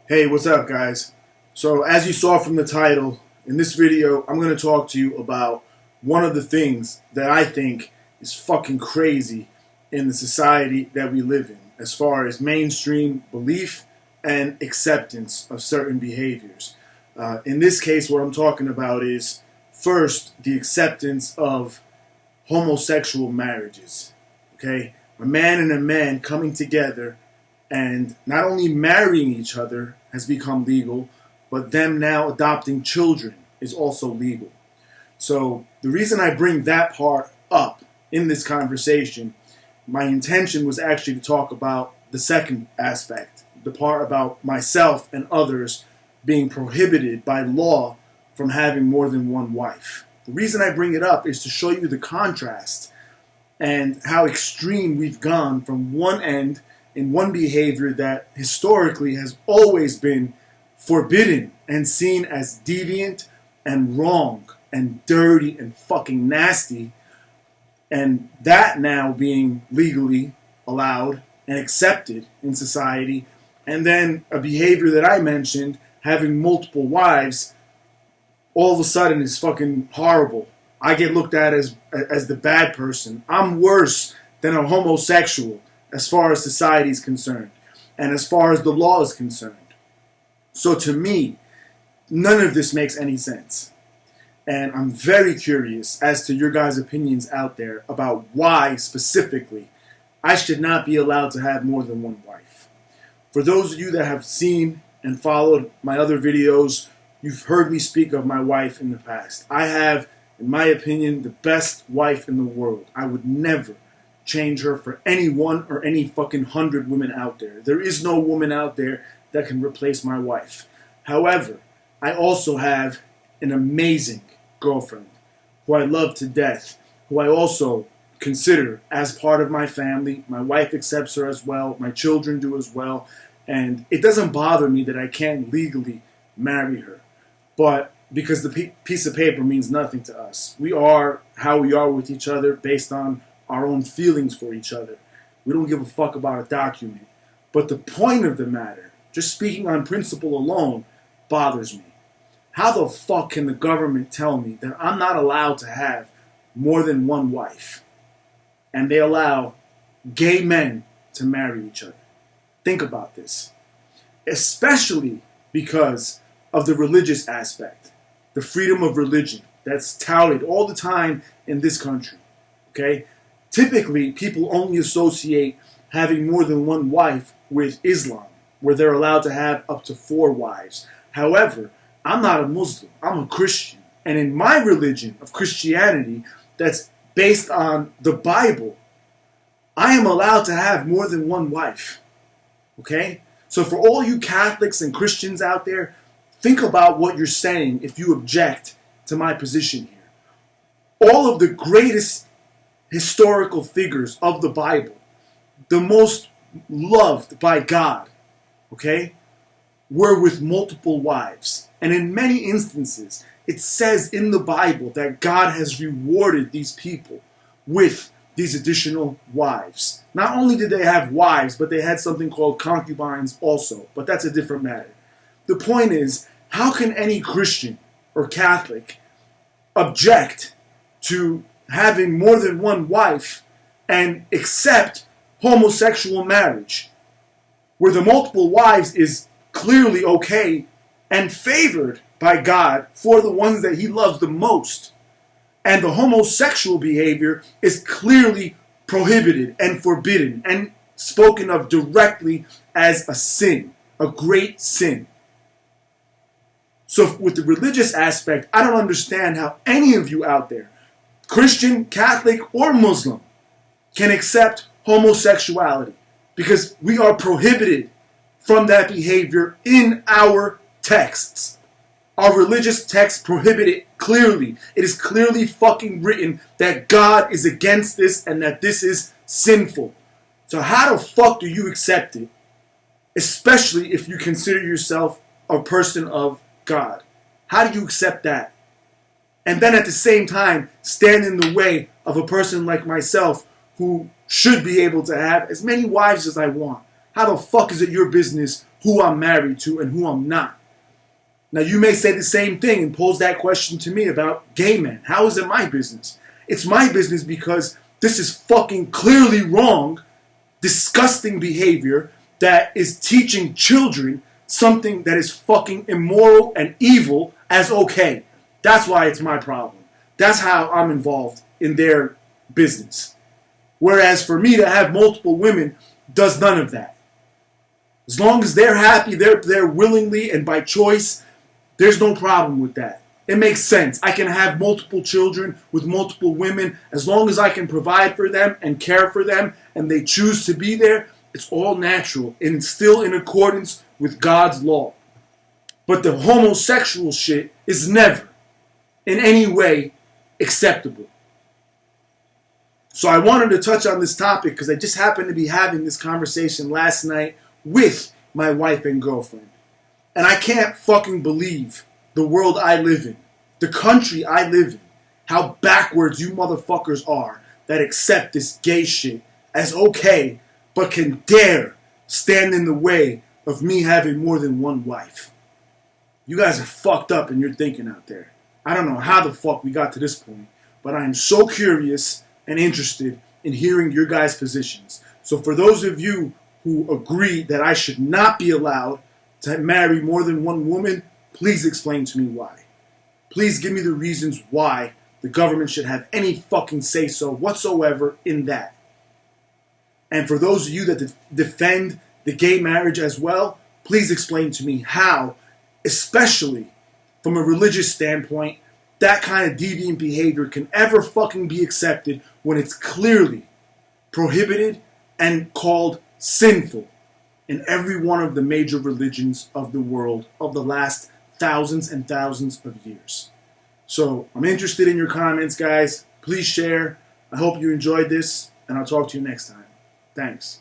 Hey, what's up, guys? So, as you saw from the title, in this video, I'm going to talk to you about one of the things that I think is fucking crazy in the society that we live in, as far as mainstream belief and acceptance of certain behaviors. In this case, what I'm talking about is, first, the acceptance of homosexual marriages. Okay? A man and a man coming together and not only marrying each other has become legal, but them now adopting children is also legal. So the reason I bring that part up in this conversation, my intention was actually to talk about the second aspect, the part about myself and others being prohibited by law from having more than one wife. The reason I bring it up is to show you the contrast and how extreme we've gone from one end in one behavior that historically has always been forbidden and seen as deviant and wrong and dirty and fucking nasty, and that now being legally allowed and accepted in society, and then a behavior that I mentioned, having multiple wives, all of a sudden is fucking horrible. I get looked at as the bad person. I'm worse than a homosexual as far as society is concerned and as far as the law is concerned. So to me, none of this makes any sense. And I'm very curious as to your guys' opinions out there about why specifically I should not be allowed to have more than one wife. For those of you that have seen and followed my other videos, you've heard me speak of my wife in the past. I have, in my opinion, the best wife in the world. I would never change her for anyone or any fucking 100 women out there. There is no woman out there that can replace my wife. However, I also have an amazing girlfriend who I love to death, who I also consider as part of my family. My wife accepts her as well. My children do as well. And it doesn't bother me that I can't legally marry her. But because the piece of paper means nothing to us. We are how we are with each other based on our own feelings for each other. We don't give a fuck about a document. But the point of the matter, just speaking on principle alone, bothers me. How the fuck can the government tell me that I'm not allowed to have more than one wife, and they allow gay men to marry each other? Think about this. Especially because of the religious aspect, the freedom of religion that's touted all the time in this country. Okay? Typically, people only associate having more than one wife with Islam, where they're allowed to have up to 4 wives. However, I'm not a Muslim. I'm a Christian. And in my religion of Christianity, that's based on the Bible, I am allowed to have more than one wife. Okay? So for all you Catholics and Christians out there, think about what you're saying if you object to my position here. All of the greatest historical figures of the Bible, the most loved by God, okay, were with multiple wives. And in many instances, it says in the Bible that God has rewarded these people with these additional wives. Not only did they have wives, but they had something called concubines also. But that's a different matter. The point is, how can any Christian or Catholic object to having more than one wife and accept homosexual marriage, where the multiple wives is clearly okay and favored by God for the ones that he loves the most, and the homosexual behavior is clearly prohibited and forbidden and spoken of directly as a sin, a great sin? So with the religious aspect, I don't understand how any of you out there, Christian, Catholic, or Muslim, can accept homosexuality, because we are prohibited from that behavior in our texts. Our religious texts prohibit it clearly. It is clearly fucking written that God is against this and that this is sinful. So how the fuck do you accept it? Especially if you consider yourself a person of God. How do you accept that? And then at the same time, stand in the way of a person like myself who should be able to have as many wives as I want. How the fuck is it your business who I'm married to and who I'm not. Now, you may say the same thing and pose that question to me about gay men. How is it my business? It's my business because this is fucking clearly wrong, disgusting behavior that is teaching children something that is fucking immoral and evil as okay. That's why it's my problem. That's how I'm involved in their business. Whereas for me to have multiple women does none of that. As long as they're happy, they're willingly and by choice, there's no problem with that. It makes sense. I can have multiple children with multiple women as long as I can provide for them and care for them and they choose to be there. It's all natural and still in accordance with God's law. But the homosexual shit is never in any way acceptable. So I wanted to touch on this topic because I just happened to be having this conversation last night with my wife and girlfriend. And I can't fucking believe the world I live in, the country I live in, how backwards you motherfuckers are that accept this gay shit as okay, but can dare stand in the way of me having more than one wife. You guys are fucked up in your thinking out there. I don't know how the fuck we got to this point, but I am so curious and interested in hearing your guys' positions. So for those of you who agree that I should not be allowed to marry more than one woman, please explain to me why. Please give me the reasons why the government should have any fucking say-so whatsoever in that. And for those of you that defend the gay marriage as well, please explain to me how, especially from a religious standpoint, that kind of deviant behavior can ever fucking be accepted when it's clearly prohibited and called sinful in every one of the major religions of the world of the last thousands and thousands of years. So I'm interested in your comments, guys. Please share. I hope you enjoyed this, and I'll talk to you next time. Thanks.